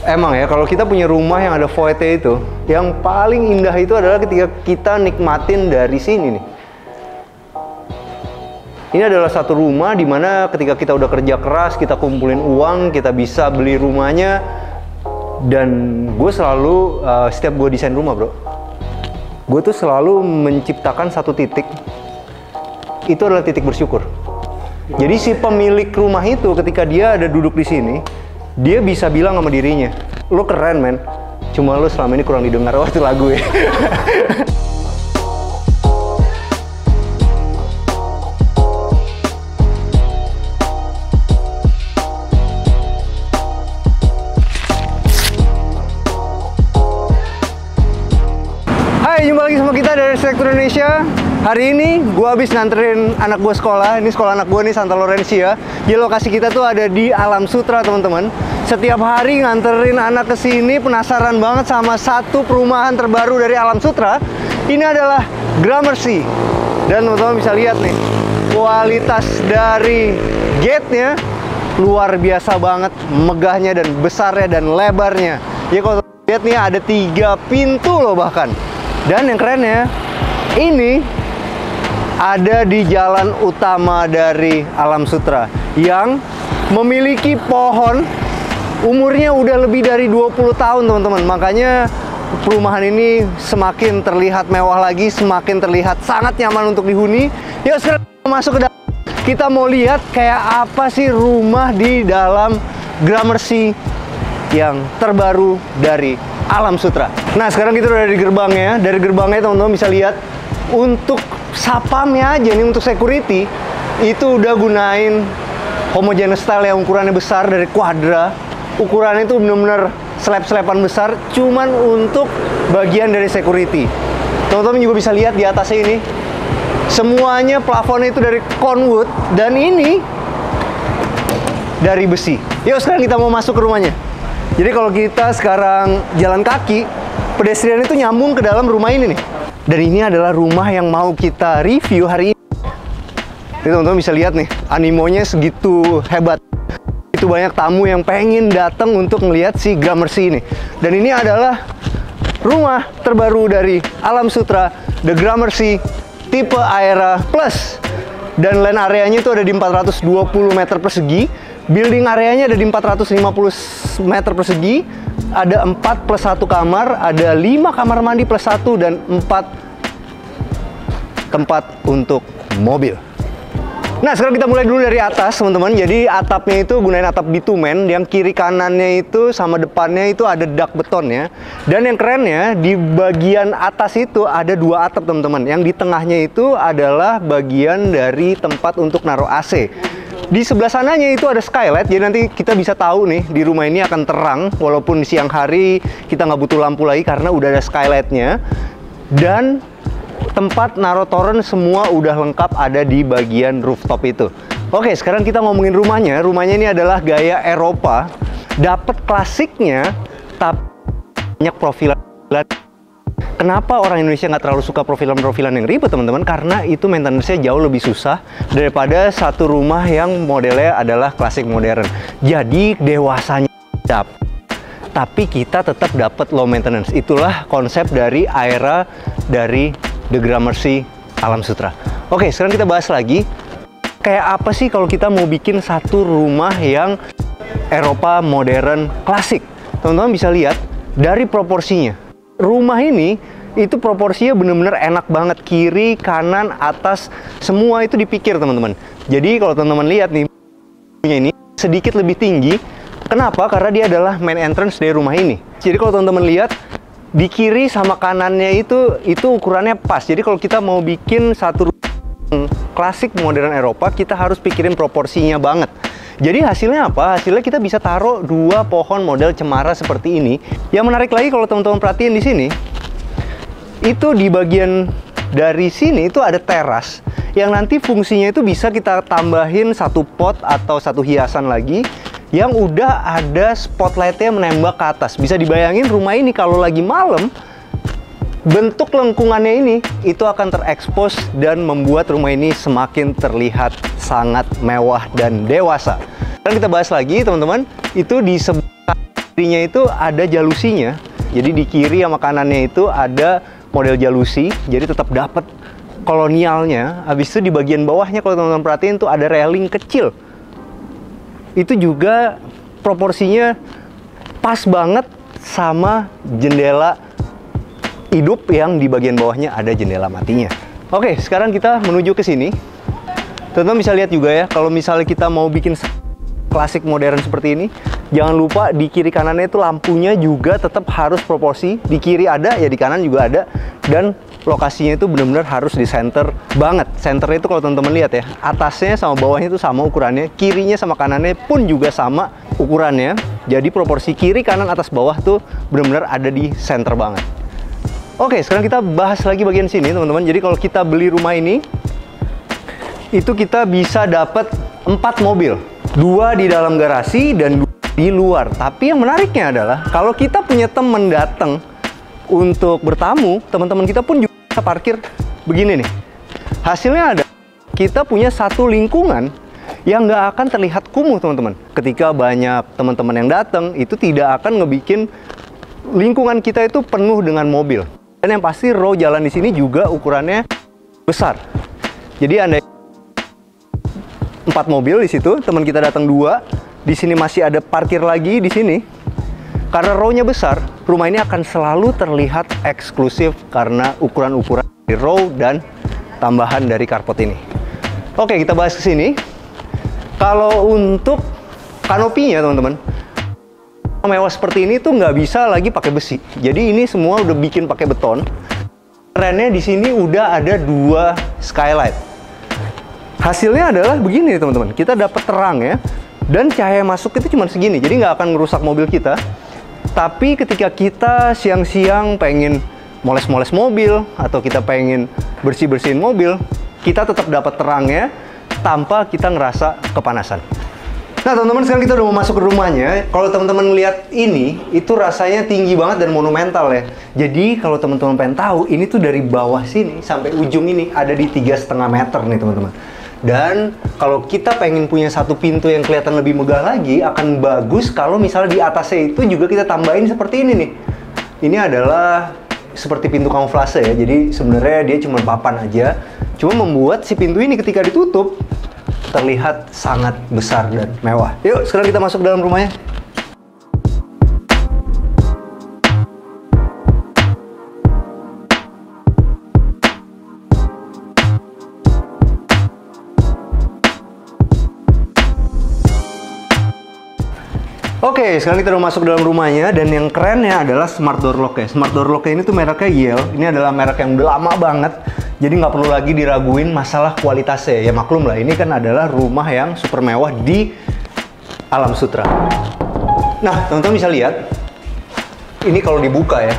Emang ya, kalau kita punya rumah yang ada foyer itu, yang paling indah itu adalah ketika kita nikmatin dari sini nih. Ini adalah satu rumah di mana ketika kita udah kerja keras, kita kumpulin uang, kita bisa beli rumahnya. Dan gue selalu, setiap gue desain rumah bro, gue tuh selalu menciptakan satu titik. Itu adalah titik bersyukur. Jadi si pemilik rumah itu ketika dia ada duduk di sini, dia bisa bilang sama dirinya, lo keren men, cuma lo selama ini kurang didengar waktu lagu ya. Hai, jumpa lagi sama kita dari Arsitektur Indonesia. Hari ini gue habis nganterin anak gue sekolah. Ini sekolah anak gue nih, Santa Laurencia. Jadi lokasi kita tuh ada di Alam Sutera teman-teman. Setiap hari nganterin anak ke sini, penasaran banget sama satu perumahan terbaru dari Alam Sutera. Ini adalah Gramercy. Dan teman-teman bisa lihat nih, kualitas dari gate-nya luar biasa banget, megahnya dan besarnya dan lebarnya. Ya kalau lihat nih ada 3 pintu loh bahkan. Dan yang kerennya, ini ada di jalan utama dari Alam Sutera yang memiliki pohon umurnya udah lebih dari 20 tahun teman-teman. Makanya perumahan ini semakin terlihat mewah lagi, semakin terlihat sangat nyaman untuk dihuni. Yuk sekarang kita masuk ke dalam. Kita mau lihat kayak apa sih rumah di dalam Gramercy yang terbaru dari Alam Sutera. Nah sekarang kita udah di gerbangnya. Dari gerbangnya teman-teman bisa lihat, untuk sapamnya aja nih, untuk security itu udah gunain homogeneous style yang ukurannya besar dari Quadra. Ukurannya itu bener-bener slab-slaban besar, cuman untuk bagian dari security. Teman-teman juga bisa lihat di atasnya ini, semuanya plafonnya itu dari Conwood dan ini dari besi. Yuk sekarang kita mau masuk ke rumahnya. Jadi kalau kita sekarang jalan kaki, pedestrian itu nyambung ke dalam rumah ini nih. Dan ini adalah rumah yang mau kita review hari ini. Teman-teman bisa lihat nih, animonya segitu hebat. Itu banyak tamu yang pengen datang untuk melihat si Gramercy ini. Dan ini adalah rumah terbaru dari Alam Sutera, The Gramercy tipe Aera Plus. Dan land areanya itu ada di 420 meter persegi. Building areanya ada di 450 meter persegi. Ada 4 plus 1 kamar, ada 5 kamar mandi plus 1, dan 4 tempat untuk mobil. Nah sekarang kita mulai dulu dari atas teman-teman. Jadi atapnya itu gunain atap bitumen, yang kiri kanannya itu sama depannya itu ada dak betonnya. Dan yang kerennya, di bagian atas itu ada 2 atap teman-teman. Yang di tengahnya itu adalah bagian dari tempat untuk naruh AC. Di sebelah sananya itu ada skylight, jadi nanti kita bisa tahu nih di rumah ini akan terang, walaupun siang hari kita nggak butuh lampu lagi karena udah ada skylightnya. Dan tempat naruh toren semua udah lengkap ada di bagian rooftop itu. Oke, sekarang kita ngomongin rumahnya. Rumahnya ini adalah gaya Eropa, dapat klasiknya, tapi banyak profilan. Kenapa orang Indonesia nggak terlalu suka profilan-profilan yang ribet teman-teman? Karena itu maintenance-nya jauh lebih susah daripada satu rumah yang modelnya adalah klasik modern. Jadi dewasanya tapi kita tetap dapat low maintenance. Itulah konsep dari Aera dari The Gramercy Alam Sutera. Oke, sekarang kita bahas lagi. Kayak apa sih kalau kita mau bikin satu rumah yang Eropa modern klasik? Teman-teman bisa lihat dari proporsinya. Rumah ini itu proporsinya bener-bener enak banget, kiri, kanan, atas, semua itu dipikir teman-teman. Jadi kalau teman-teman lihat nih, ini sedikit lebih tinggi. Kenapa? Karena dia adalah main entrance dari rumah ini. Jadi kalau teman-teman lihat, di kiri sama kanannya itu ukurannya pas. Jadi kalau kita mau bikin satu rumah klasik modern Eropa, kita harus pikirin proporsinya banget. Jadi hasilnya apa? Hasilnya kita bisa taruh 2 pohon model cemara seperti ini. Yang menarik lagi kalau teman-teman perhatiin di sini, itu di bagian dari sini itu ada teras yang nanti fungsinya itu bisa kita tambahin satu pot atau satu hiasan lagi yang udah ada spotlightnya menembak ke atas. Bisa dibayangin rumah ini kalau lagi malam, bentuk lengkungannya ini itu akan terekspos dan membuat rumah ini semakin terlihat sangat mewah dan dewasa. Dan kita bahas lagi teman-teman, itu di sebelah kirinya itu ada jalusinya. Jadi di kiri sama kanannya itu ada model jalusi, jadi tetap dapat kolonialnya. Habis itu di bagian bawahnya kalau teman-teman perhatiin tuh ada railing kecil. Itu juga proporsinya pas banget sama jendela hidup yang di bagian bawahnya ada jendela matinya. Oke, sekarang kita menuju ke sini. Teman-teman bisa lihat juga ya, kalau misalnya kita mau bikin klasik modern seperti ini, jangan lupa di kiri kanannya itu lampunya juga tetap harus proporsi. Di kiri ada, ya di kanan juga ada. Dan lokasinya itu benar-benar harus di center banget. Centernya itu kalau teman-teman lihat ya, atasnya sama bawahnya itu sama ukurannya, kirinya sama kanannya pun juga sama ukurannya. Jadi proporsi kiri, kanan, atas, bawah tuh benar-benar ada di center banget. Oke, sekarang kita bahas lagi bagian sini teman-teman. Jadi kalau kita beli rumah ini, itu kita bisa dapat 4 mobil. 2 di dalam garasi dan 2 di luar. Tapi yang menariknya adalah kalau kita punya teman datang untuk bertamu, teman-teman kita pun juga bisa parkir begini nih. Hasilnya ada, kita punya satu lingkungan yang nggak akan terlihat kumuh teman-teman. Ketika banyak teman-teman yang datang, itu tidak akan ngebikin lingkungan kita itu penuh dengan mobil. Dan yang pasti row jalan di sini juga ukurannya besar. Jadi Anda 4 mobil di situ, teman kita datang 2, di sini masih ada parkir lagi di sini. Karena row-nya besar, rumah ini akan selalu terlihat eksklusif karena ukuran-ukuran di row dan tambahan dari carport ini. Oke, kita bahas ke sini. Kalau untuk kanopinya teman-teman, mewah seperti ini tuh nggak bisa lagi pakai besi. Jadi ini semua udah bikin pakai beton. Kerennya di sini udah ada 2 skylight. Hasilnya adalah begini teman-teman, kita dapat terang ya, dan cahaya masuk itu cuma segini, jadi nggak akan ngerusak mobil kita. Tapi ketika kita siang-siang pengen moles-moles mobil, atau kita pengen bersih-bersihin mobil, kita tetap dapat terangnya tanpa kita ngerasa kepanasan. Nah teman-teman, sekarang kita udah mau masuk ke rumahnya. Kalau teman-teman lihat ini, itu rasanya tinggi banget dan monumental ya. Jadi kalau teman-teman pengen tahu, ini tuh dari bawah sini sampai ujung ini ada di 3,5 meter nih teman-teman. Dan kalau kita pengen punya satu pintu yang kelihatan lebih megah lagi, akan bagus kalau misalnya di atasnya itu juga kita tambahin seperti ini nih. Ini adalah seperti pintu kamuflase ya, jadi sebenarnya dia cuma papan aja. Cuma membuat si pintu ini ketika ditutup, terlihat sangat besar dan mewah. Yuk, sekarang kita masuk dalam rumahnya. Oke, sekarang kita udah masuk dalam rumahnya, dan yang kerennya adalah smart door lock ya. Smart door lock ini tuh mereknya Yale. Ini adalah merek yang udah lama banget, jadi nggak perlu lagi diraguin masalah kualitasnya. Ya maklum lah, ini kan adalah rumah yang super mewah di Alam Sutera. Nah, teman-teman bisa lihat, ini kalau dibuka ya,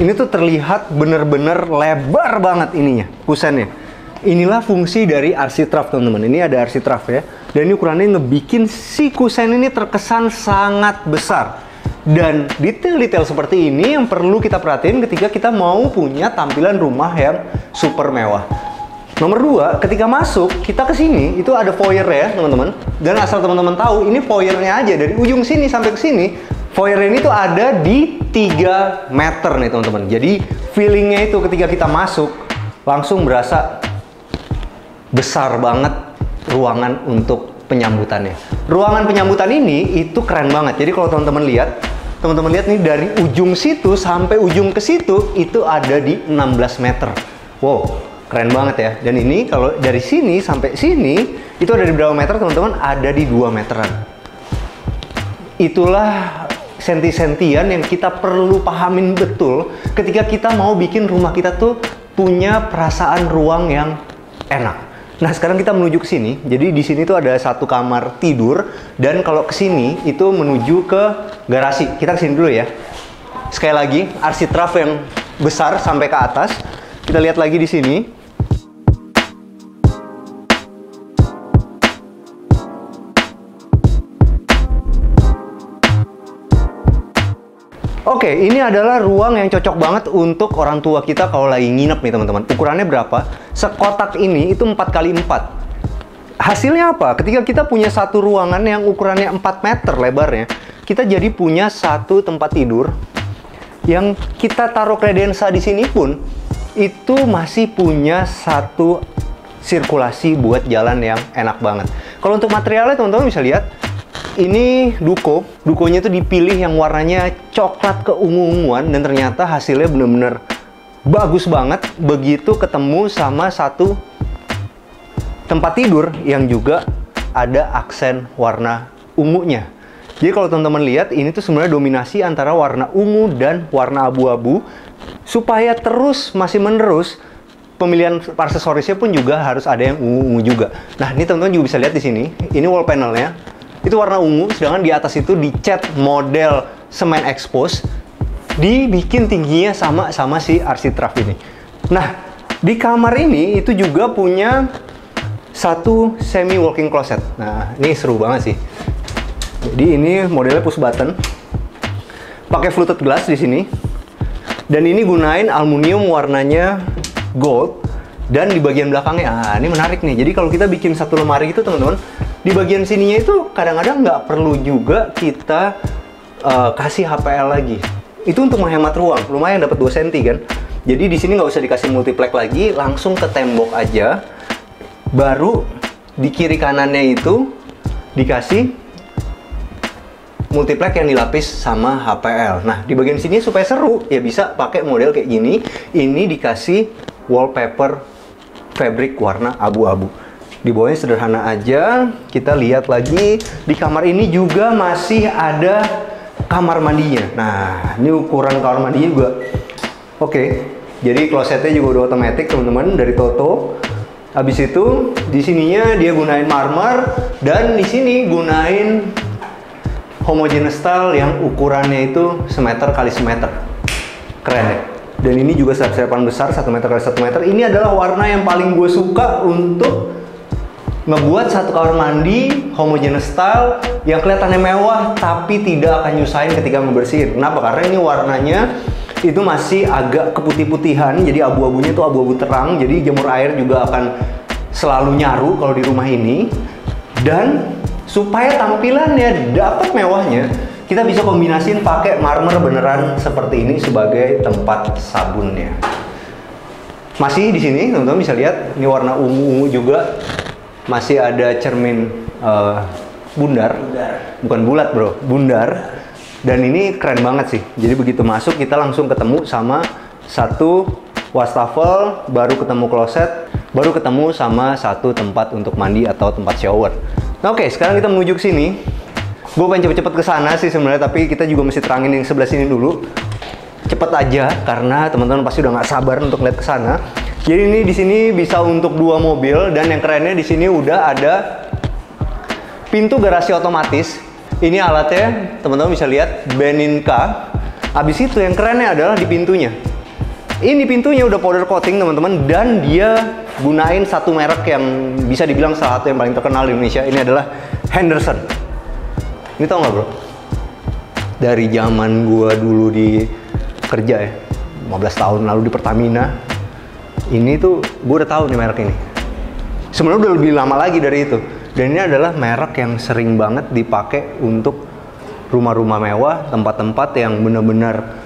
ini tuh terlihat bener-bener lebar banget ininya, kusennya. Inilah fungsi dari RC Trav teman-teman. Ini ada RC Trav ya. Dan ini ukurannya ngebikin si kusen ini terkesan sangat besar. Dan detail-detail seperti ini yang perlu kita perhatiin ketika kita mau punya tampilan rumah yang super mewah. Nomor 2, ketika masuk, kita ke sini, itu ada foyer ya teman-teman. Dan asal teman-teman tahu, ini foyernya aja. Dari ujung sini sampai ke sini, foyer ini tuh ada di 3 meter nih teman-teman. Jadi feelingnya itu ketika kita masuk, langsung berasa besar banget ruangan untuk penyambutannya. Ruangan penyambutan ini itu keren banget. Jadi kalau teman-teman lihat nih dari ujung situ sampai ujung ke situ itu ada di 16 meter. Wow, keren banget ya. Dan ini kalau dari sini sampai sini itu ada di berapa meter teman-teman? Ada di 2 meteran. Itulah senti-sentian yang kita perlu pahamin betul ketika kita mau bikin rumah kita tuh punya perasaan ruang yang enak. Nah, sekarang kita menuju ke sini. Jadi di sini tuh ada satu kamar tidur, dan kalau ke sini itu menuju ke garasi. Kita ke sini dulu ya. Sekali lagi, RC Trav yang besar sampai ke atas. Kita lihat lagi di sini. Oke, ini adalah ruang yang cocok banget untuk orang tua kita kalau lagi nginep nih teman-teman. Ukurannya berapa? Sekotak ini itu 4x4. Hasilnya apa? Ketika kita punya satu ruangan yang ukurannya 4 meter lebarnya, kita jadi punya satu tempat tidur yang kita taruh kredensa di sini pun itu masih punya satu sirkulasi buat jalan yang enak banget. Kalau untuk materialnya teman-teman bisa lihat, ini dukonya itu dipilih yang warnanya coklat keungu-unguan, dan ternyata hasilnya bener-bener bagus banget begitu ketemu sama satu tempat tidur yang juga ada aksen warna ungunya. Jadi kalau teman-teman lihat, ini tuh sebenarnya dominasi antara warna ungu dan warna abu-abu, supaya terus masih menerus pemilihan aksesorisnya pun juga harus ada yang ungu-ungu juga. Nah, ini teman-teman juga bisa lihat di sini, ini wall panelnya itu warna ungu, sedangkan di atas itu dicat model semen expose, dibikin tingginya sama si RC Trav ini. Nah, di kamar ini itu juga punya satu semi walking closet. Nah, ini seru banget sih. Jadi ini modelnya push button, pakai fluted glass di sini, dan ini gunain aluminium warnanya gold, dan di bagian belakangnya, ini menarik nih. Jadi kalau kita bikin satu lemari itu teman-teman, di bagian sininya itu kadang-kadang nggak perlu juga kita kasih HPL lagi. Itu untuk menghemat ruang, lumayan dapat 2 cm kan. Jadi di sini nggak usah dikasih multiplex lagi, langsung ke tembok aja. Baru di kiri kanannya itu dikasih multiplex yang dilapis sama HPL. Nah, di bagian sini supaya seru, ya bisa pakai model kayak gini. Ini dikasih wallpaper fabric warna abu-abu. Di bawahnya sederhana aja. Kita lihat lagi, di kamar ini juga masih ada kamar mandinya. Nah, ini ukuran kamar mandinya juga oke. Jadi klosetnya juga udah otomatis teman-teman, dari Toto. Habis itu di sininya dia gunain marmer, dan di sini gunain homogeneous style yang ukurannya itu semeter kali semeter. Keren ya. Dan ini juga slab-slaban besar 1 meter kali 1 meter. Ini adalah warna yang paling gue suka untuk ngebuat satu kamar mandi homogeneous style yang kelihatannya mewah tapi tidak akan nyusahin ketika ngebersihin. Kenapa? Karena ini warnanya itu masih agak keputih-putihan, jadi abu-abunya itu abu-abu terang, jadi jamur air juga akan selalu nyaru kalau di rumah ini. Dan supaya tampilannya dapat mewahnya, kita bisa kombinasiin pakai marmer beneran seperti ini sebagai tempat sabunnya. Masih di sini teman-teman bisa lihat, ini warna ungu-ungu juga. Masih ada cermin bundar, bukan bulat bro, bundar. Dan ini keren banget sih. Jadi begitu masuk kita langsung ketemu sama satu wastafel, baru ketemu kloset, baru ketemu sama satu tempat untuk mandi atau tempat shower. Nah, oke, sekarang kita menuju ke sini. Gue pengen cepet-cepet ke sana sih sebenarnya, tapi kita juga mesti terangin yang sebelah sini dulu. Cepet aja karena teman-teman pasti udah nggak sabar untuk lihat ke sana. Jadi ini di sini bisa untuk 2 mobil, dan yang kerennya di sini udah ada pintu garasi otomatis. Ini alatnya teman-teman bisa lihat Beninca. Habis itu yang kerennya adalah di pintunya. Ini pintunya udah powder coating teman-teman, dan dia gunain satu merek yang bisa dibilang salah satu yang paling terkenal di Indonesia. Ini adalah Henderson. Ini tau nggak bro? Dari zaman gua dulu di kerja ya, 15 tahun lalu di Pertamina, ini tuh gua udah tahu nih merek ini. Sebenarnya udah lebih lama lagi dari itu. Dan ini adalah merek yang sering banget dipakai untuk rumah-rumah mewah, tempat-tempat yang benar-benar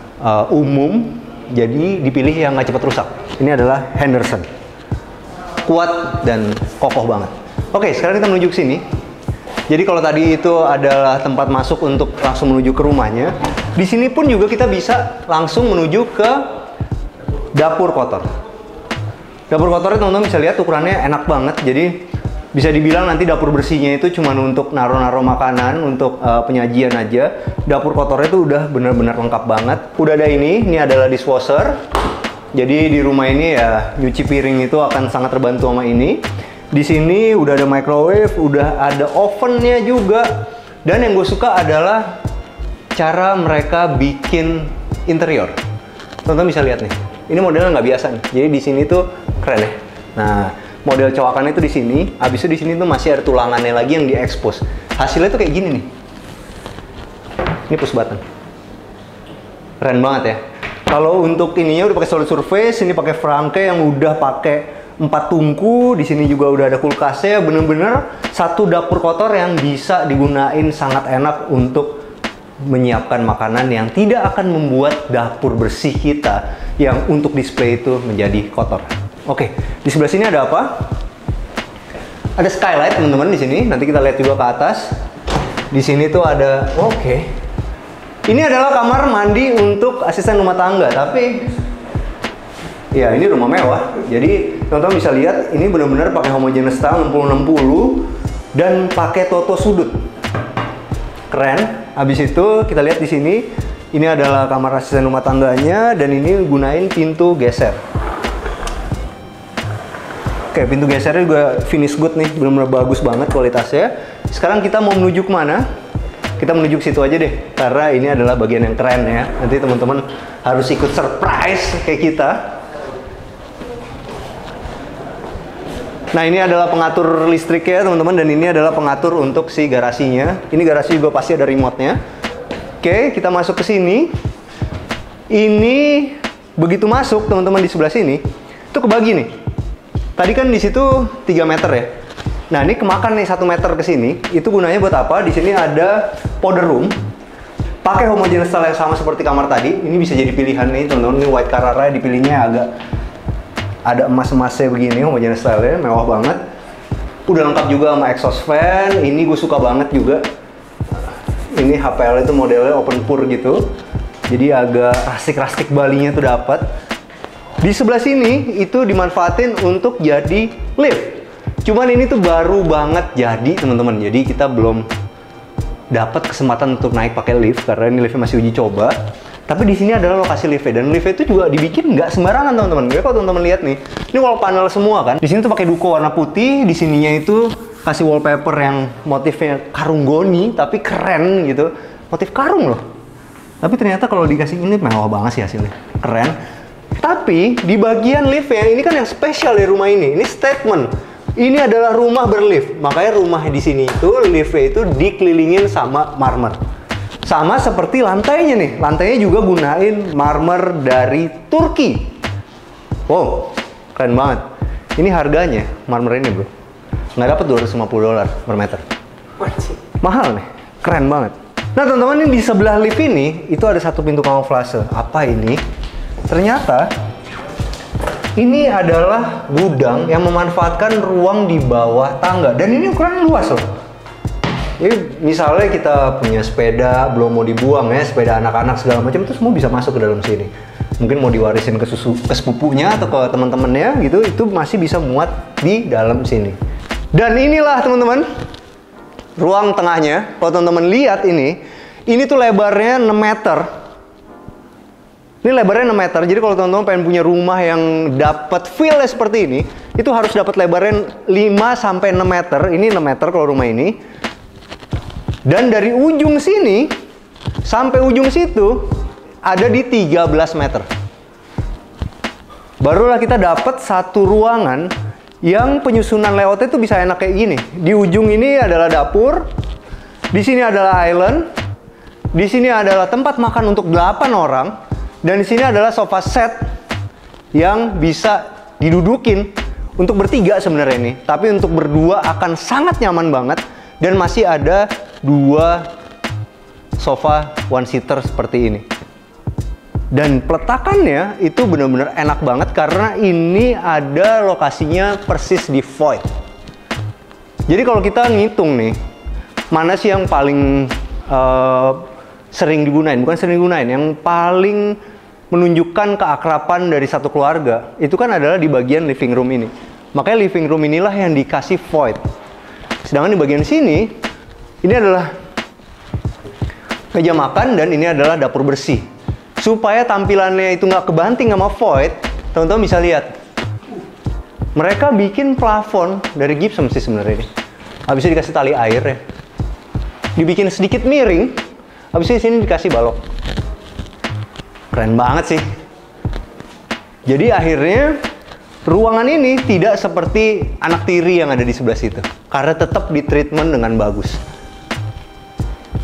umum. Jadi dipilih yang nggak cepat rusak. Ini adalah Henderson. Kuat dan kokoh banget. Oke, sekarang kita menuju ke sini. Jadi kalau tadi itu adalah tempat masuk untuk langsung menuju ke rumahnya, di sini pun juga kita bisa langsung menuju ke dapur kotor. Dapur kotornya teman-teman bisa lihat ukurannya enak banget. Jadi bisa dibilang nanti dapur bersihnya itu cuma untuk naro-naro makanan, untuk penyajian aja. Dapur kotornya itu udah bener-bener lengkap banget. Udah ada ini adalah dishwasher. Jadi di rumah ini ya nyuci piring itu akan sangat terbantu sama ini. Di sini udah ada microwave, udah ada ovennya juga. Dan yang gue suka adalah cara mereka bikin interior. Teman-teman bisa lihat nih. Ini modelnya nggak biasa nih. Jadi di sini tuh keren ya. Nah, model cowakannya itu di sini. Habis itu di sini tuh masih ada tulangannya lagi yang diekspos. Hasilnya tuh kayak gini nih. Ini push button. Keren banget ya. Kalau untuk ininya udah pakai solid surface, ini pakai Franke yang udah pakai 4 tungku. Di sini juga udah ada kulkasnya. Bener-bener satu dapur kotor yang bisa digunain sangat enak untuk menyiapkan makanan yang tidak akan membuat dapur bersih kita yang untuk display itu menjadi kotor. Oke, di sebelah sini ada apa? Ada skylight teman-teman di sini. Nanti kita lihat juga ke atas. Di sini tuh ada, ini adalah kamar mandi untuk asisten rumah tangga, tapi ya ini rumah mewah. Jadi teman-teman bisa lihat ini benar-benar pakai homogeneous style 60-60 dan pakai toto sudut. Keren. Habis itu kita lihat di sini, ini adalah kamar asisten rumah tangganya dan ini gunain pintu geser. Oke, pintu gesernya juga finish good nih, benar-benar bagus banget kualitasnya. Sekarang kita mau menuju kemana? Kita menuju ke situ aja deh, karena ini adalah bagian yang keren ya. Nanti teman-teman harus ikut surprise kayak kita. Nah, ini adalah pengatur listriknya teman-teman, dan ini adalah pengatur untuk si garasinya. Ini garasi juga pasti ada remote-nya. Oke, kita masuk ke sini. Ini begitu masuk teman-teman di sebelah sini, itu kebagi nih. Tadi kan di situ 3 meter ya. Nah, ini kemakan nih 1 meter ke sini. Itu gunanya buat apa? Di sini ada powder room. Pakai homogeneous style yang sama seperti kamar tadi. Ini bisa jadi pilihan nih teman-teman. Ini white Carrara, dipilihnya agak ada emas-emasnya begini, homogeneous style-nya, mewah banget. Udah lengkap juga sama exhaust fan. Ini gue suka banget juga. Ini HPL itu modelnya open pour gitu. Jadi agak rustic Balinya tuh dapat. Di sebelah sini itu dimanfaatin untuk jadi lift. Cuman ini tuh baru banget jadi teman-teman. Jadi kita belum dapat kesempatan untuk naik pakai lift karena ini liftnya masih uji coba. Tapi di sini adalah lokasi liftnya, dan liftnya itu juga dibikin nggak sembarangan teman-teman. Jadi kalau teman-teman lihat nih, ini wall panel semua kan. Di sini tuh pakai duko warna putih, di sininya itu kasih wallpaper yang motifnya karung goni, tapi keren gitu. Motif karung loh. Tapi ternyata kalau dikasih ini mewah banget sih hasilnya, keren. Tapi di bagian liftnya ini kan yang spesial dari rumah ini. Ini statement. Ini adalah rumah berlift. Makanya rumah di sini itu liftnya itu dikelilingin sama marmer. Sama seperti lantainya nih. Lantainya juga gunain marmer dari Turki. Wow, keren banget. Ini harganya marmer ini bro, nggak dapat $250 per meter. Mahal nih, keren banget. Nah teman-teman, ini di sebelah lift ini itu ada satu pintu kamuflase. Apa ini? Ternyata ini adalah gudang yang memanfaatkan ruang di bawah tangga, dan ini ukuran luas loh. Jadi misalnya kita punya sepeda belum mau dibuang ya, sepeda anak-anak segala macam, itu semua bisa masuk ke dalam sini. Mungkin mau diwarisin ke sepupunya atau ke teman-temannya gitu, itu masih bisa muat di dalam sini. Dan inilah teman-teman ruang tengahnya. Kalau teman-teman lihat ini tuh lebarnya 6 meter. Ini lebarnya 6 meter. Jadi kalau teman-teman pengen punya rumah yang dapat feel-nya seperti ini, itu harus dapat lebarnya 5 sampai 6 meter. Ini 6 meter kalau rumah ini. Dan dari ujung sini sampai ujung situ ada di 13 meter. Barulah kita dapat satu ruangan yang penyusunan layoutnya itu bisa enak kayak gini. Di ujung ini adalah dapur, di sini adalah island, di sini adalah tempat makan untuk 8 orang, dan di sini adalah sofa set yang bisa didudukin untuk bertiga sebenarnya ini. Tapi untuk berdua akan sangat nyaman banget, dan masih ada 2 sofa one seater seperti ini. Dan peletakannya itu benar-benar enak banget karena ini ada lokasinya persis di void. Jadi kalau kita ngitung nih, mana sih yang paling sering digunain? Bukan sering digunain, yang paling menunjukkan keakraban dari satu keluarga, itu kan adalah di bagian living room ini. Makanya living room inilah yang dikasih void. Sedangkan di bagian sini, ini adalah meja makan dan ini adalah dapur bersih. Supaya tampilannya itu nggak kebanting sama void, teman-teman bisa lihat. Mereka bikin plafon dari gypsum sih sebenarnya ini. Habisnya dikasih tali air ya. Dibikin sedikit miring, habisnya di sini dikasih balok. Keren banget sih. Jadi akhirnya ruangan ini tidak seperti anak tiri yang ada di sebelah situ, karena tetap di treatment dengan bagus.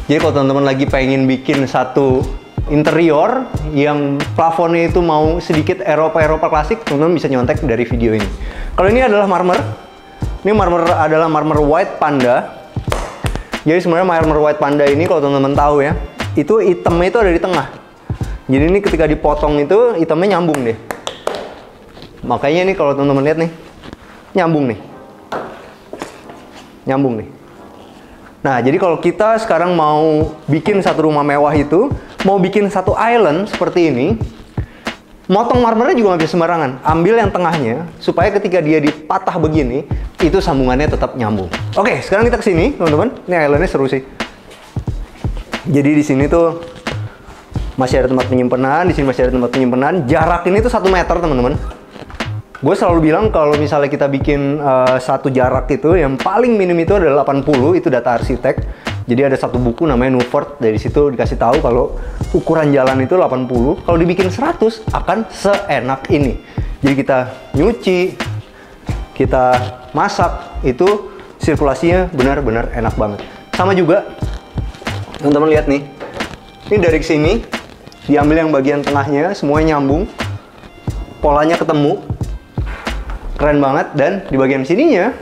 Jadi kalau teman-teman lagi pengen bikin satu interior yang plafonnya itu mau sedikit Eropa klasik, teman-teman bisa nyontek dari video ini. Kalau ini adalah marmer. Ini marmer adalah marmer white panda. Jadi sebenarnya marmer white panda ini kalau teman-teman tahu ya, itu hitamnya itu ada di tengah. Jadi ini ketika dipotong itu hitamnya nyambung deh. Makanya nih kalau teman-teman lihat nih, nyambung nih. Nyambung nih. Nah, jadi kalau kita sekarang mau bikin satu rumah mewah itu, mau bikin satu island seperti ini, motong marmernya juga nggak bisa sembarangan. Ambil yang tengahnya, supaya ketika dia dipatah begini, itu sambungannya tetap nyambung. Oke, sekarang kita kesini, teman-teman. Ini islandnya seru sih. Jadi di sini tuh masih ada tempat penyimpanan, di sini masih ada tempat penyimpanan. Jarak ini tuh 1 meter, teman-teman. Gue selalu bilang kalau misalnya kita bikin satu jarak itu, yang paling minim itu adalah 80, itu data arsitek. Jadi ada satu buku namanya Newford, dari situ dikasih tahu kalau ukuran jalan itu 80. Kalau dibikin 100 akan seenak ini. Jadi kita nyuci, kita masak, itu sirkulasinya benar-benar enak banget. Sama juga, teman-teman lihat nih. Ini dari sini diambil yang bagian tengahnya, semuanya nyambung. Polanya ketemu. Keren banget, dan di bagian sininya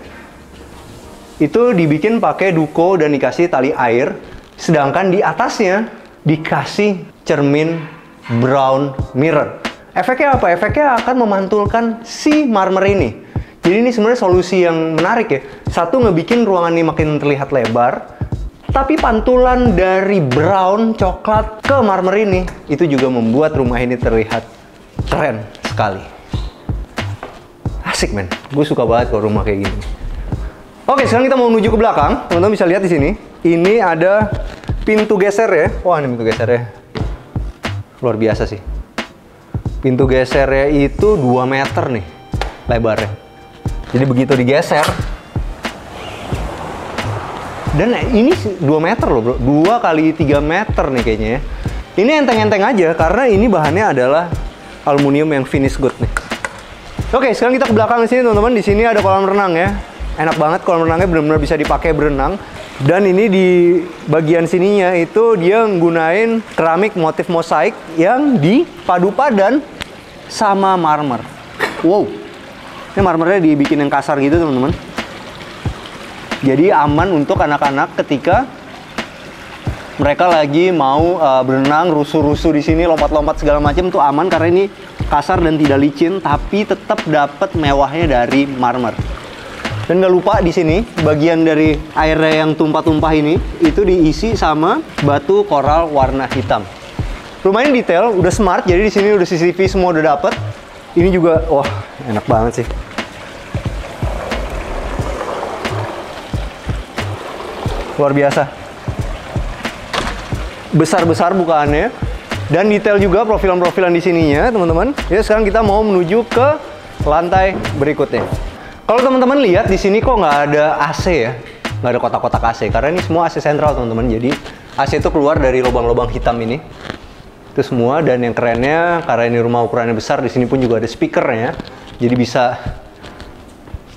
itu dibikin pakai duko dan dikasih tali air, sedangkan di atasnya dikasih cermin brown mirror. Efeknya apa? Efeknya akan memantulkan si marmer ini. Jadi ini sebenarnya solusi yang menarik ya. Satu, ngebikin ruangan ini makin terlihat lebar, tapi pantulan dari brown coklat ke marmer ini itu juga membuat rumah ini terlihat keren sekali. Asik men, gue suka banget kalau rumah kayak gini. Oke, sekarang kita mau menuju ke belakang. Teman-teman bisa lihat di sini. Ini ada pintu geser ya. Wah, ini pintu geser ya. Luar biasa sih. Pintu gesernya itu 2 meter nih lebarnya. Jadi begitu digeser. Dan ini 2 meter loh bro. 2 kali 3 meter nih kayaknya ya. Ini enteng-enteng aja karena ini bahannya adalah aluminium yang finish good nih. Oke, sekarang kita ke belakang di sini teman-teman. Di sini ada kolam renang ya. Enak banget, kolam renangnya benar-benar bisa dipakai berenang. Dan ini di bagian sininya itu dia menggunakan keramik motif mosaik yang dipadu padan sama marmer. Wow. Ini marmernya dibikin yang kasar gitu teman-teman. Jadi aman untuk anak-anak ketika mereka lagi mau berenang, rusuh-rusuh di sini, lompat-lompat segala macam tuh aman karena ini kasar dan tidak licin, tapi tetap dapat mewahnya dari marmer. Dan nggak lupa di sini bagian dari airnya yang tumpah-tumpah ini itu diisi sama batu koral warna hitam. Rumahnya detail, udah smart, jadi di sini udah CCTV semua udah dapet. Ini juga, wah enak banget sih. Luar biasa. Besar-besar bukaannya. Dan detail juga profilan-profilan di sininya, teman-teman. Ya, sekarang kita mau menuju ke lantai berikutnya. Kalau teman-teman lihat di sini kok nggak ada AC ya, nggak ada kotak-kotak AC. Karena ini semua AC sentral, teman-teman. Jadi AC itu keluar dari lubang-lubang hitam ini. Itu semua. Dan yang kerennya, karena ini rumah ukurannya besar, di sini pun juga ada speakernya. Jadi bisa,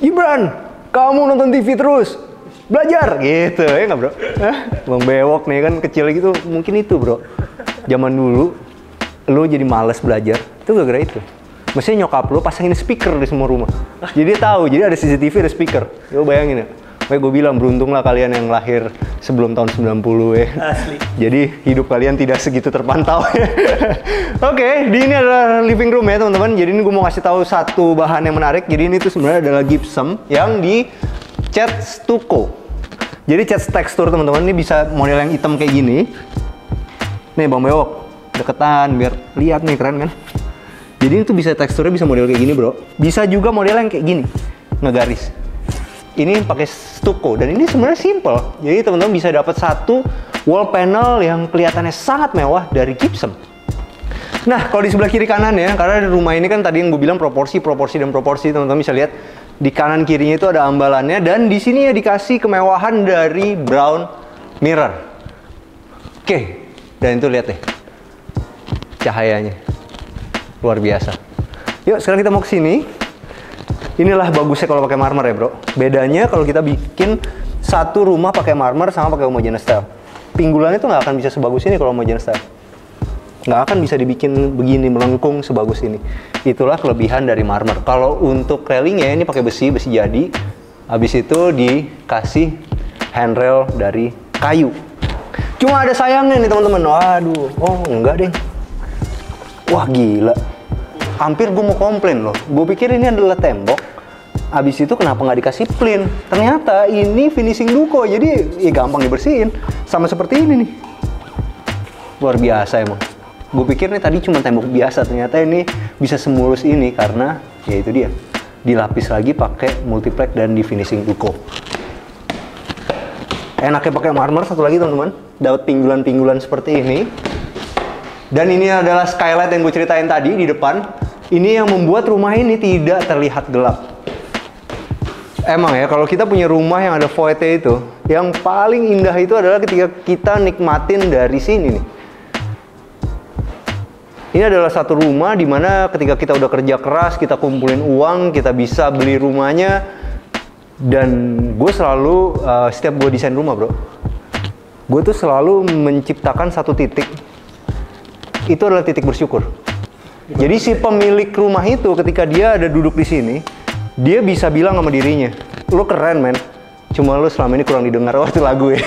Gibran, kamu nonton TV terus, belajar gitu ya nggak bro? Bang Bewok nih kan kecil gitu, mungkin itu bro. Zaman dulu, lo jadi males belajar, itu gara-gara itu. Maksudnya nyokap lo pasangin speaker di semua rumah. Jadi dia tahu, jadi ada CCTV, ada speaker. Yo bayangin ya. Makanya gue bilang, beruntung lah kalian yang lahir sebelum tahun 90 ya. Asli. Jadi hidup kalian tidak segitu terpantau ya. Oke, di ini adalah living room ya teman-teman. Jadi ini gue mau kasih tahu satu bahan yang menarik. Jadi ini tuh sebenarnya adalah gypsum yang di cat stucco. Jadi cat tekstur teman-teman, ini bisa model yang hitam kayak gini. Nih Bang Bewok, deketan biar lihat nih, keren kan? Jadi itu bisa teksturnya bisa model kayak gini bro. Bisa juga model yang kayak gini, ngegaris. Ini pakai stucco dan ini sebenarnya simple. Jadi teman-teman bisa dapat satu wall panel yang kelihatannya sangat mewah dari gypsum. Nah kalau di sebelah kiri kanan ya, karena di rumah ini kan tadi yang gue bilang proporsi dan proporsi, teman-teman bisa lihat di kanan kirinya itu ada ambalannya dan di sini ya dikasih kemewahan dari brown mirror. Oke. Dan itu lihat deh cahayanya luar biasa. Yuk sekarang kita mau ke sini. Inilah bagusnya kalau pakai marmer ya bro. Bedanya kalau kita bikin satu rumah pakai marmer sama pakai homogeneous tile. Pinggulannya tuh nggak akan bisa sebagus ini kalau homogeneous tile. Nggak akan bisa dibikin begini melengkung sebagus ini. Itulah kelebihan dari marmer. Kalau untuk railingnya ini pakai besi jadi. Habis itu dikasih handrail dari kayu. Cuma ada sayangnya nih teman-teman. Waduh, oh enggak deh. Wah gila. Hampir gue mau komplain loh. Gue pikir ini adalah tembok. Abis itu kenapa nggak dikasih plin? Ternyata ini finishing duko. Jadi ya gampang dibersihin. Sama seperti ini nih. Luar biasa emang. Gue pikir nih tadi cuma tembok biasa. Ternyata ini bisa semulus ini karena ya itu dia. Dilapis lagi pakai multiplex dan di finishing duko. Enaknya pakai marmer satu lagi teman-teman. Dapat pinggulan-pinggulan seperti ini. Dan ini adalah skylight yang gue ceritain tadi di depan. Ini yang membuat rumah ini tidak terlihat gelap. Emang ya, kalau kita punya rumah yang ada void-nya itu, yang paling indah itu adalah ketika kita nikmatin dari sini nih. Ini adalah satu rumah di mana ketika kita udah kerja keras, kita kumpulin uang, kita bisa beli rumahnya. Dan gue selalu, setiap gue desain rumah bro, gue tuh selalu menciptakan satu titik. Itu adalah titik bersyukur. Jadi si pemilik rumah itu ketika dia ada duduk di sini, dia bisa bilang sama dirinya, "Lo keren men, cuma lo selama ini kurang didengar." Oh itu lagu ya.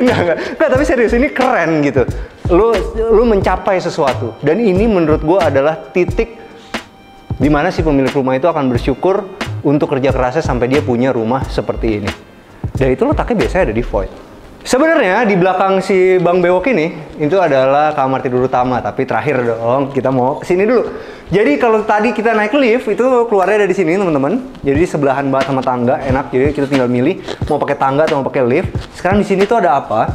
Enggak, tapi serius ini keren gitu. Lo mencapai sesuatu. Dan ini menurut gue adalah titik dimana si pemilik rumah itu akan bersyukur untuk kerja kerasnya sampai dia punya rumah seperti ini. Dan itu letaknya biasanya ada di void. Sebenarnya di belakang si Bang Bewok ini itu adalah kamar tidur utama, tapi terakhir dong kita mau kesini dulu. Jadi kalau tadi kita naik lift itu keluarnya dari sini teman-teman. Jadi sebelahan banget sama tangga, enak. Jadi kita tinggal milih mau pakai tangga atau mau pakai lift. Sekarang di sini tuh ada apa?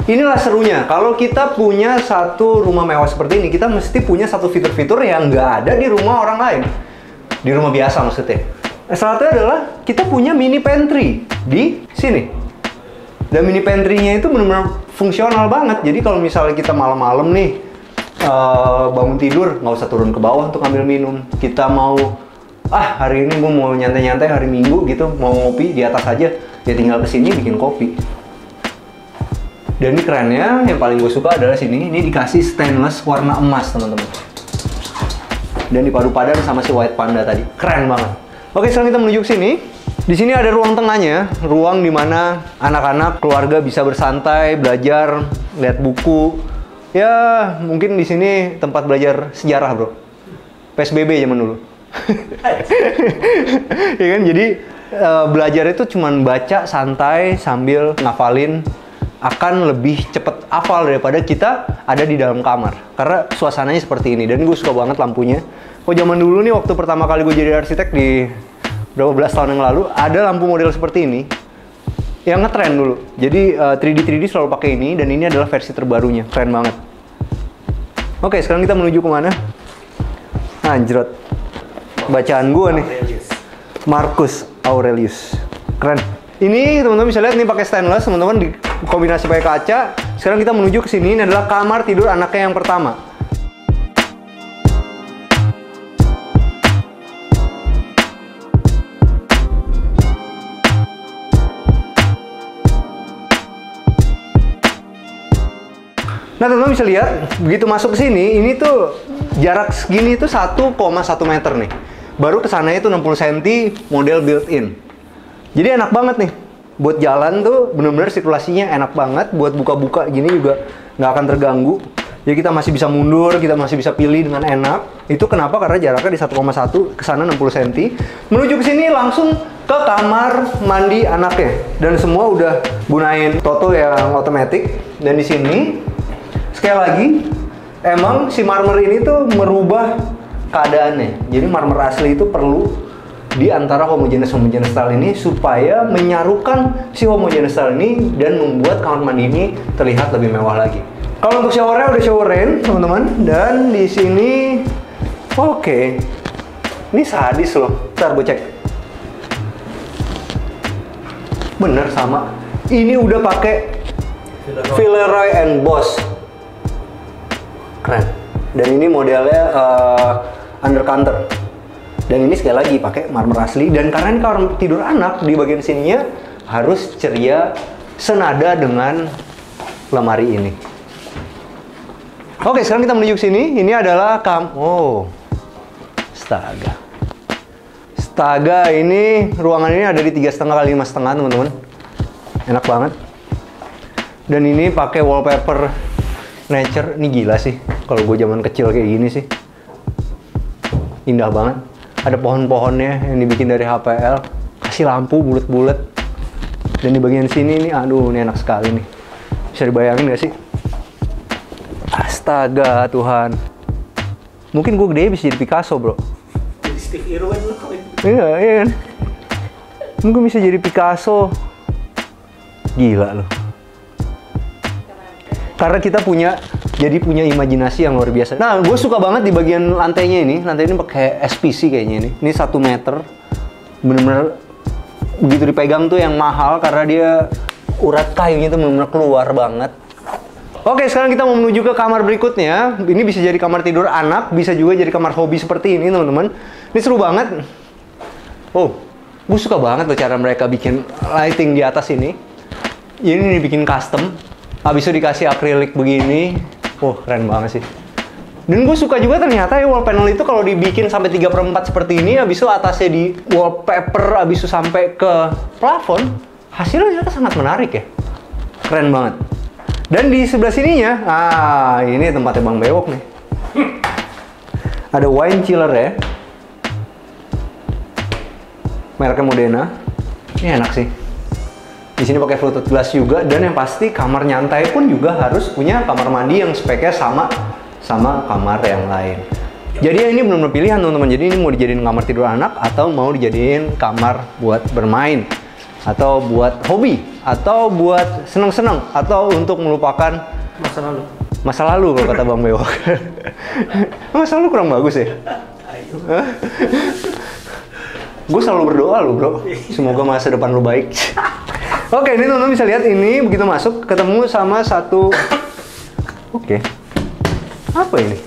Inilah serunya. Kalau kita punya satu rumah mewah seperti ini, kita mesti punya satu fitur-fitur yang nggak ada di rumah orang lain. Di rumah biasa maksudnya. Salah satunya adalah kita punya mini pantry di sini. Dan mini pantry-nya itu benar-benar fungsional banget. Jadi kalau misalnya kita malam-malam nih bangun tidur, nggak usah turun ke bawah untuk ambil minum. Kita mau, hari ini gue mau nyantai-nyantai hari Minggu gitu, mau ngopi di atas aja, ya tinggal kesini bikin kopi. Dan ini kerennya, yang paling gue suka adalah sini, ini dikasih stainless warna emas teman-teman. Dan dipadu padan sama si white panda tadi, keren banget. Oke, sekarang kita menuju ke sini. Di sini ada ruang tengahnya, ruang di mana anak-anak, keluarga bisa bersantai, belajar, lihat buku. Ya, mungkin di sini tempat belajar sejarah, bro. PSBB zaman dulu. Ya kan, jadi belajar itu cuman baca santai sambil ngafalin akan lebih cepet hafal daripada kita ada di dalam kamar. Karena suasananya seperti ini, dan gue suka banget lampunya. Oh, zaman dulu nih waktu pertama kali gue jadi arsitek di berapa belas tahun yang lalu, ada lampu model seperti ini yang ngetren dulu. Jadi 3D selalu pakai ini, dan ini adalah versi terbarunya. Keren banget. Oke, sekarang kita menuju kemana? Anjrot. Bacaan gue nih. Marcus Aurelius. Keren. Ini teman-teman bisa lihat nih pakai stainless, teman-teman dikombinasi pakai kaca. Sekarang kita menuju ke sini. Ini adalah kamar tidur anaknya yang pertama. Nah teman-teman bisa lihat, begitu masuk ke sini, ini tuh jarak segini tuh 1,1 meter nih. Baru kesananya itu 60 cm model built-in. Jadi enak banget nih. Buat jalan tuh bener-bener sirkulasinya enak banget. Buat buka-buka gini juga nggak akan terganggu. Jadi kita masih bisa mundur, kita masih bisa pilih dengan enak. Itu kenapa? Karena jaraknya di 1,1, kesana 60 cm. Menuju ke sini langsung ke kamar mandi anaknya. Dan semua udah gunain Toto yang otomatis. Dan di sini sekali lagi, emang si marmer ini tuh merubah keadaannya. Jadi marmer asli itu perlu di antara homogeneous style ini supaya menyarukan si homogeneous style ini dan membuat kamar mandi ini terlihat lebih mewah lagi. Kalau untuk showernya udah shower rain, teman-teman. Dan di sini, oke, ini sadis loh. Ntar gue cek. Bener sama. Ini udah pakai Villeroy and Bosch. Keren. Dan ini modelnya undercounter. Dan ini sekali lagi pakai marmer asli. Dan karena ini kamar tidur anak, di bagian sininya harus ceria senada dengan lemari ini. Oke, sekarang kita menuju ke sini. Ini adalah astaga. Astaga, ini ruangan ini ada di 3,5 kali 5,5 teman-teman. Enak banget. Dan ini pakai wallpaper nature. Ini gila sih. Kalau gue zaman kecil kayak gini sih. Indah banget. Ada pohon-pohonnya yang dibikin dari HPL. Kasih lampu bulat-bulat. Dan di bagian sini nih, aduh ini enak sekali nih. Bisa dibayangin gak sih? Astaga Tuhan. Mungkin gue gede bisa jadi Picasso bro. Jadi Steve Irwin loh. Iya kan. Mungkin bisa jadi Picasso. Gila loh. Karena kita punya imajinasi yang luar biasa. Nah, gue suka banget di bagian lantainya ini. Lantai ini pakai SPC kayaknya ini. Ini 1 meter. Bener-bener begitu dipegang tuh yang mahal karena dia urat kayunya tuh bener-bener keluar banget. Oke, sekarang kita mau menuju ke kamar berikutnya. Ini bisa jadi kamar tidur anak, bisa juga jadi kamar hobi seperti ini, teman-teman. Ini seru banget. Oh, gue suka banget loh cara mereka bikin lighting di atas ini. Ini dibikin custom. Habis itu dikasih akrilik begini. Keren banget sih. Dan gue suka juga ternyata ya wall panel itu kalau dibikin sampai 3/4 seperti ini, habis itu atasnya di wallpaper, habis itu sampai ke plafon, hasilnya ternyata sangat menarik ya. Keren banget. Dan di sebelah sininya, ini tempatnya Bang Bewok nih. Ada wine chiller ya. Mereknya Modena. Ini enak sih. Di sini pakai fluted glass juga, dan yang pasti kamar nyantai pun juga harus punya kamar mandi yang speknya sama kamar yang lain. Jadi ini benar-benar pilihan teman-teman. Jadi ini mau dijadiin kamar tidur anak atau mau dijadiin kamar buat bermain atau buat hobi atau buat seneng-seneng atau untuk melupakan Masa lalu. Masa lalu kalau kata Bang Bewok. Masa lalu kurang bagus ya? Gue selalu berdoa lo bro, semoga masa depan lo baik. Oke, ini teman-teman bisa lihat ini begitu masuk ketemu sama satu. Oke, apa ini?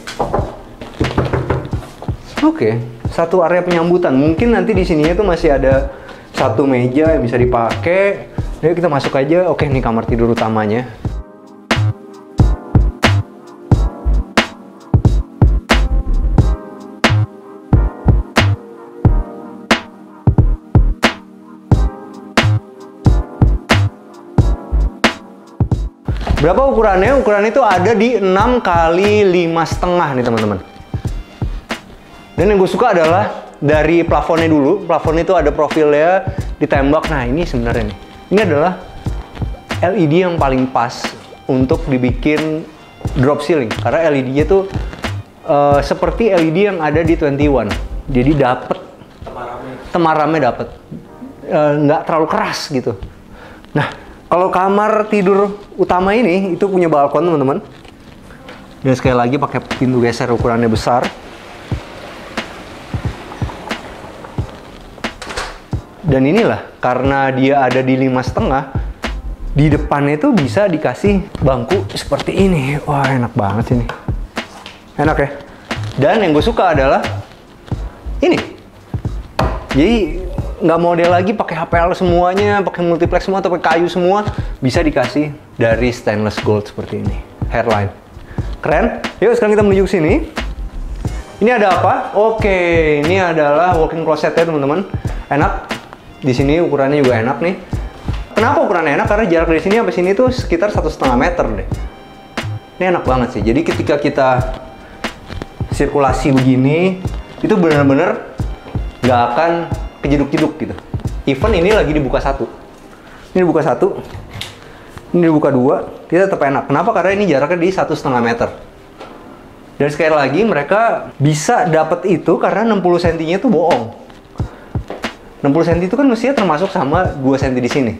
Oke, satu area penyambutan. Mungkin nanti di sininya tuh masih ada satu meja yang bisa dipakai. Jadi kita masuk aja. Oke, ini kamar tidur utamanya. Berapa ukurannya? Ukuran itu ada di 6 kali 5,5 nih teman-teman. Dan yang gue suka adalah dari plafonnya dulu. Plafon itu ada profilnya ditembak. Nah ini sebenarnya nih. Ini adalah LED yang paling pas untuk dibikin drop ceiling. Karena LED-nya tuh seperti LED yang ada di 21. Jadi dapet temaramnya dapet. Nggak terlalu keras gitu. Nah, kalau kamar tidur utama ini itu punya balkon teman-teman. Dan sekali lagi pakai pintu geser ukurannya besar. Dan inilah karena dia ada di 5,5, di depannya itu bisa dikasih bangku seperti ini. Wah enak banget sih ini. Enak ya. Dan yang gue suka adalah ini. Jadi nggak model lagi pakai HPL semuanya, pakai multiplex semua atau pakai kayu semua, bisa dikasih dari stainless gold seperti ini, hairline. Keren. Yuk sekarang kita menuju ke sini. Ini ada apa? Oke, ini adalah walk-in closet-nya teman-teman. Enak. Di sini ukurannya juga enak nih. Kenapa ukurannya enak? Karena jarak dari sini sampai sini tuh sekitar 1,5 meter deh. Ini enak banget sih. Jadi ketika kita sirkulasi begini, itu benar-benar nggak akan kejeduk-jeduk gitu. Even ini lagi dibuka satu. Ini dibuka satu. Ini dibuka dua. Kita tetap enak. Kenapa? Karena ini jaraknya di 1,5 meter. Dan sekali lagi mereka bisa dapat itu karena 60 cm-nya tuh bohong. 60 cm itu kan mestinya termasuk sama 2 cm di sini.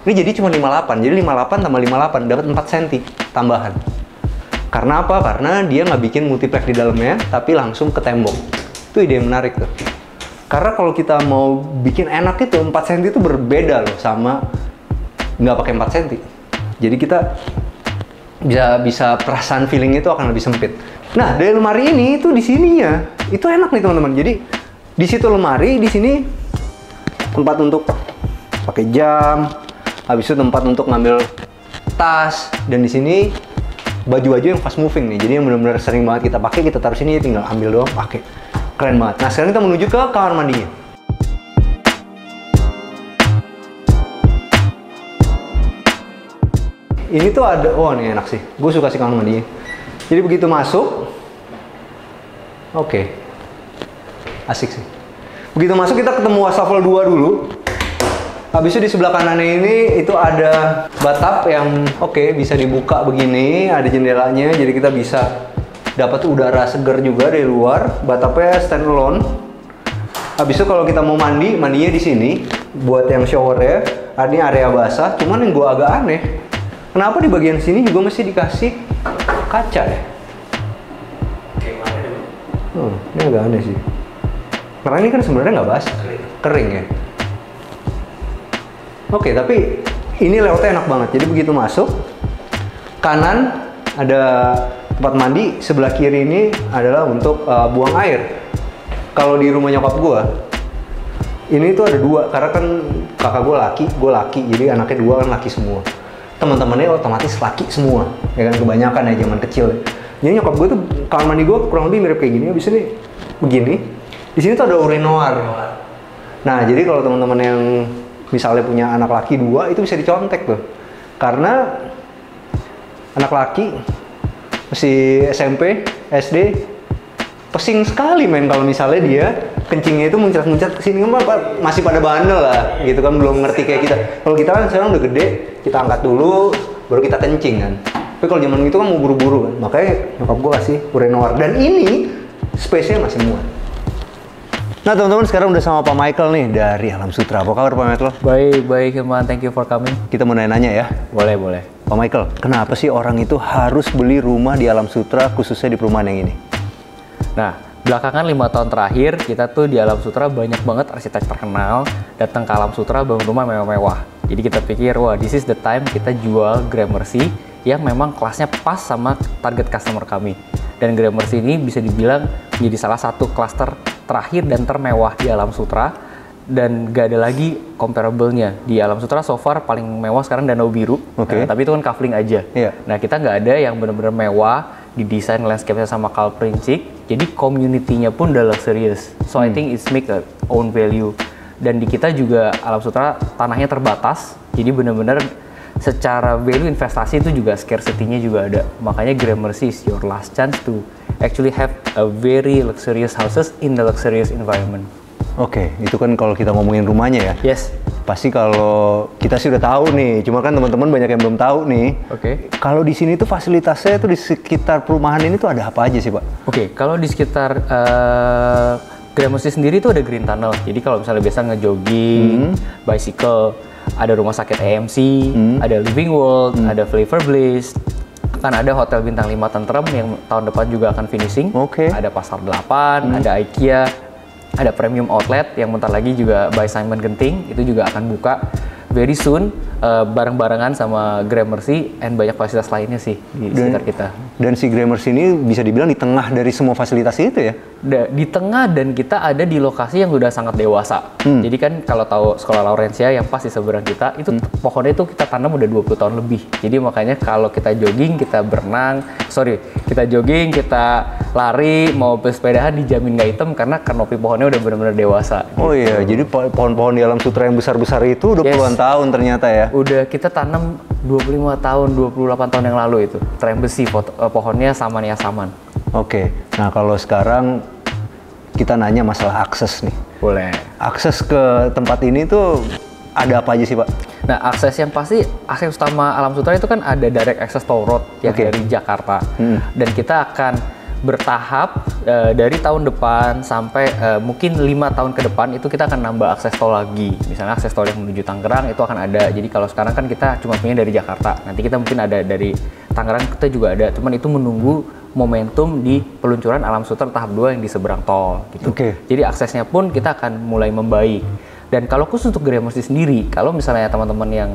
Ini jadi cuma 58. Jadi 58 tambah 58 dapat 4 cm tambahan. Karena apa? Karena dia nggak bikin multiplex di dalamnya, tapi langsung ke tembok. Itu ide yang menarik tuh. Karena kalau kita mau bikin enak itu 4 cm itu berbeda loh sama nggak pakai 4 cm. Jadi kita bisa perasaan feeling itu akan lebih sempit. Nah, dari lemari ini itu di sininya itu enak nih teman-teman. Jadi di situ lemari, di sini tempat untuk pakai jam, habis itu tempat untuk ngambil tas, dan di sini baju-baju yang fast moving nih. Jadi yang benar-benar sering banget kita pakai, kita taruh sini tinggal ambil doang, pakai. Keren banget. Nah, sekarang kita menuju ke kamar mandinya. ini tuh ada, oh ini enak sih. Gue suka sih kamar mandinya. Jadi begitu masuk, oke, asik sih. Begitu masuk kita ketemu wastafel 2 dulu. Habis itu di sebelah kanannya ini itu ada bathtub yang oke, bisa dibuka begini, ada jendelanya, jadi kita bisa dapat udara segar juga dari luar. Bathtubnya standalone. Habis itu kalau kita mau mandi, mandinya di sini. Buat yang showernya, ini area basah. Cuman yang gua agak aneh, kenapa di bagian sini juga mesti dikasih kaca ya? Ini agak aneh sih. Karena ini kan sebenarnya nggak basah, kering ya. Oke, tapi ini layoutnya enak banget. Jadi begitu masuk, kanan ada tempat mandi, sebelah kiri ini adalah untuk buang air. Kalau di rumah nyokap gua, ini tuh ada 2, karena kan kakak gua laki, jadi anaknya 2 kan laki semua. Teman-temannya otomatis laki semua, ya kan, kebanyakan ya zaman kecil. Jadi nyokap gua tuh kamar mandi gua kurang lebih mirip kayak gini. Habis ini begini, di sini tuh ada urinoir. Nah, jadi kalau teman-teman yang misalnya punya anak laki 2, itu bisa dicontek tuh, karena anak laki masih SMP, SD, pesing sekali men kalau misalnya dia kencingnya itu muncrat-muncrat kesini. Masih pada bandel lah gitu kan, belum ngerti kayak kita. Kalau kita kan sekarang udah gede, kita angkat dulu baru kita kencing kan. Tapi kalau zaman itu kan mau buru-buru kan, makanya nyokap gua kasih urinoir. Dan ini space-nya masih muat. Nah teman-teman, sekarang udah sama Pak Michael nih dari Alam Sutera. Apa kabar Pak Michael? Baik Hilman, thank you for coming. Kita mau nanya-nanya ya. Boleh. Pak Michael, kenapa sih orang itu harus beli rumah di Alam Sutera, khususnya di perumahan yang ini? Nah, belakangan 5 tahun terakhir, kita tuh di Alam Sutera banyak banget arsitek terkenal datang ke Alam Sutera bangun rumah mewah-mewah. Jadi kita pikir, wah this is the time kita jual Gramercy yang memang kelasnya pas sama target customer kami. Dan Gramercy ini bisa dibilang menjadi salah satu klaster terakhir dan termewah di Alam Sutera, dan gak ada lagi comparable-nya. Di Alam Sutera so far paling mewah sekarang Danau Biru, Okay. Nah, tapi itu kan kaveling aja. Yeah. Nah, kita nggak ada yang benar-benar mewah, didesain landscape-nya sama Carl Princik, jadi community-nya pun udah luxurious. So I think it's make a own value. Dan di kita juga Alam Sutera tanahnya terbatas, jadi benar-benar secara value investasi itu juga scarcity-nya juga ada. Makanya Gramercy is your last chance to actually have a very luxurious houses in the luxurious environment. Oke, itu kan kalau kita ngomongin rumahnya ya. Yes. Pasti kalau kita sih udah tahu nih, cuma kan teman-teman banyak yang belum tahu nih. Oke. Kalau di sini tuh fasilitasnya tuh di sekitar perumahan ini tuh ada apa aja sih Pak? Oke, kalau di sekitar Gramercy sendiri tuh ada green tunnel. Jadi kalau misalnya biasa nge-jogging, bicycle, ada rumah sakit AMC, ada Living World, ada Flavor Bliss. Kan ada Hotel Bintang 5 Tentrem yang tahun depan juga akan finishing. Oke. Ada Pasar 8, ada IKEA, ada Premium Outlet yang bentar lagi juga by Simon Genting, itu juga akan buka very soon, bareng-barengan sama Gramercy and banyak fasilitas lainnya sih di sekitar kita. Dan si Gramercy ini bisa dibilang di tengah dari semua fasilitas itu ya? Di tengah, dan kita ada di lokasi yang sudah sangat dewasa. Jadi kan kalau tahu Sekolah Laurencia yang pas di seberang kita, itu pohonnya itu kita tanam udah 20 tahun lebih. Jadi makanya kalau kita jogging, kita jogging, kita lari, mau bersepedahan dijamin nggak hitam karena kanopi pohonnya udah benar-benar dewasa. Oh gitu. iya, jadi pohon-pohon di Alam Sutera yang besar-besar itu udah puluhan tahun ternyata ya? Udah kita tanam 25 tahun, 28 tahun yang lalu itu. Trem besi, pohonnya saman ya saman. Oke, nah kalau sekarang kita nanya masalah akses nih. Boleh. Akses ke tempat ini tuh ada apa aja sih Pak? Nah, akses yang pasti, akses utama Alam Sutera itu kan ada direct access toll road yang dari Jakarta. Dan kita akan bertahap dari tahun depan sampai mungkin 5 tahun ke depan itu kita akan nambah akses tol lagi. Misalnya akses tol yang menuju Tangerang itu akan ada. Jadi kalau sekarang kan kita cuma punya dari Jakarta. Nanti kita mungkin ada dari Tangerang, kita juga ada. Cuman itu menunggu momentum di peluncuran Alam Sutera tahap 2 yang di seberang tol gitu. Jadi aksesnya pun kita akan mulai membaik. Dan kalau khusus untuk Gramercy sendiri, kalau misalnya teman-teman yang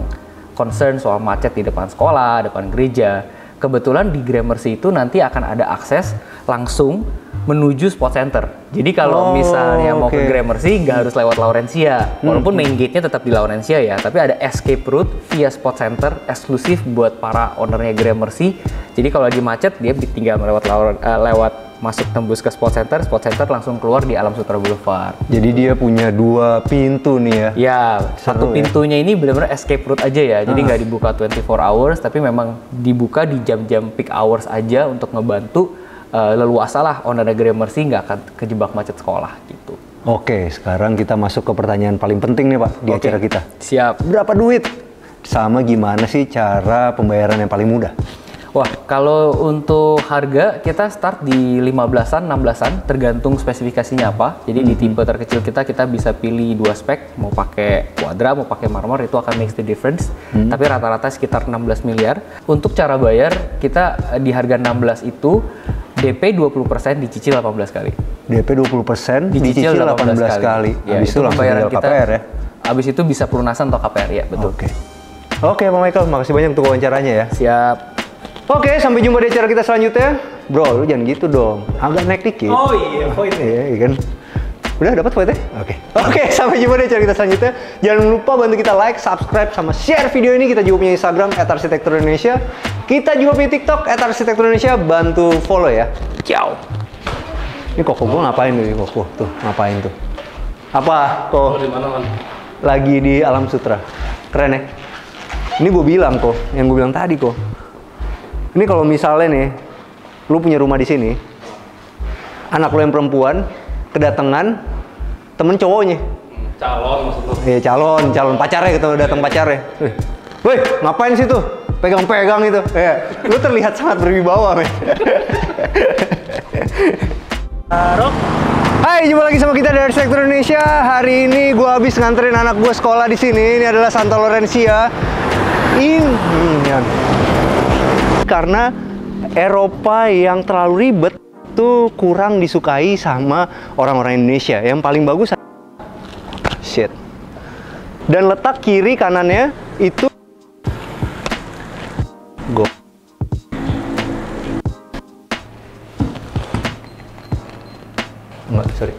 concern soal macet di depan sekolah, depan gereja, kebetulan di Gramercy itu nanti akan ada akses langsung menuju spot center. Jadi kalau misalnya mau ke Gramercy nggak harus lewat Laurencia, walaupun main gate-nya tetap di Laurencia ya, tapi ada escape route via spot center eksklusif buat para ownernya Gramercy. Jadi kalau lagi macet dia tinggal lewat masuk tembus ke Sport Center langsung keluar di Alam Sutera Boulevard. Jadi dia punya 2 pintu nih ya. Ya, satu Seru ya. pintunya ini benar-benar escape route aja ya. Jadi nggak dibuka 24 hours, tapi memang dibuka di jam-jam peak hours aja untuk ngebantu leluasa lah Ondana Gramercy nggak akan kejebak macet sekolah gitu. Oke, sekarang kita masuk ke pertanyaan paling penting nih Pak di Oke. acara kita. Siap. Berapa duit? Sama gimana sih cara pembayaran yang paling mudah? Wah, kalau untuk harga kita start di 15-an, 16-an tergantung spesifikasinya apa. Jadi di tipe terkecil kita bisa pilih 2 spek, mau pakai Quadra, mau pakai Marmor, itu akan makes the difference. Tapi rata-rata sekitar 16 miliar. Untuk cara bayar, kita di harga 16 itu DP 20% dicicil 18 kali. DP 20% dicicil 18 kali. Ya, Habis itu langsung pembayaran tinggal kita. KPR ya? Habis itu bisa pelunasan atau KPR ya, betul. Oke, Pak Michael, makasih banyak untuk wawancaranya ya. Siap. Oke, sampai jumpa di acara kita selanjutnya. Bro, lu jangan gitu dong. Agak naik dikit. Oh iya, poin. Iya kan. Udah dapat poinnya? Oke, sampai jumpa di acara kita selanjutnya. Jangan lupa bantu kita like, subscribe, sama share video ini. Kita juga punya Instagram @arsitekturindonesia. Kita juga punya TikTok @arsitekturindonesia. Bantu follow ya. Ciao. Ini koko gua ngapain nih koko? Tuh, ngapain tuh? Apa kok? Di mana, Man? Lagi di Alam Sutera. Keren ya? Ini gue bilang kok, yang gue bilang tadi kok. Ini kalau misalnya nih, lu punya rumah di sini, anak lu yang perempuan kedatangan temen cowoknya. Calon maksud lu? Iya calon pacarnya gitu, datang pacarnya. Woi, ngapain sih tuh? Pegang-pegang itu. Ya, lu terlihat sangat berwibawa, men. Hai, jumpa lagi sama kita dari Arsitektur Indonesia. Hari ini gue habis nganterin anak gue sekolah di sini. Ini adalah Santa Laurencia. Karena Eropa yang terlalu ribet itu kurang disukai sama orang-orang Indonesia. Yang paling bagus shit. Dan letak kiri kanannya itu go. Enggak, sorry.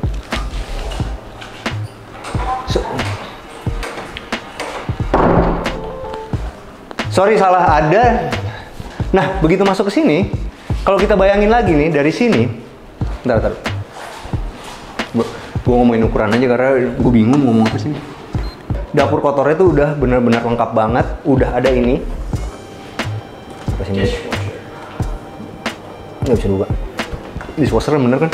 Sorry, salah ada. Nah, begitu masuk ke sini, kalau kita bayangin lagi nih dari sini, bentar. Gue ngomongin ukuran aja karena gue bingung ngomong apa sih. Dapur kotornya tuh udah benar-benar lengkap banget. Udah ada ini. Apa sih ini? Nggak bisa buka. Dishwasher bener kan?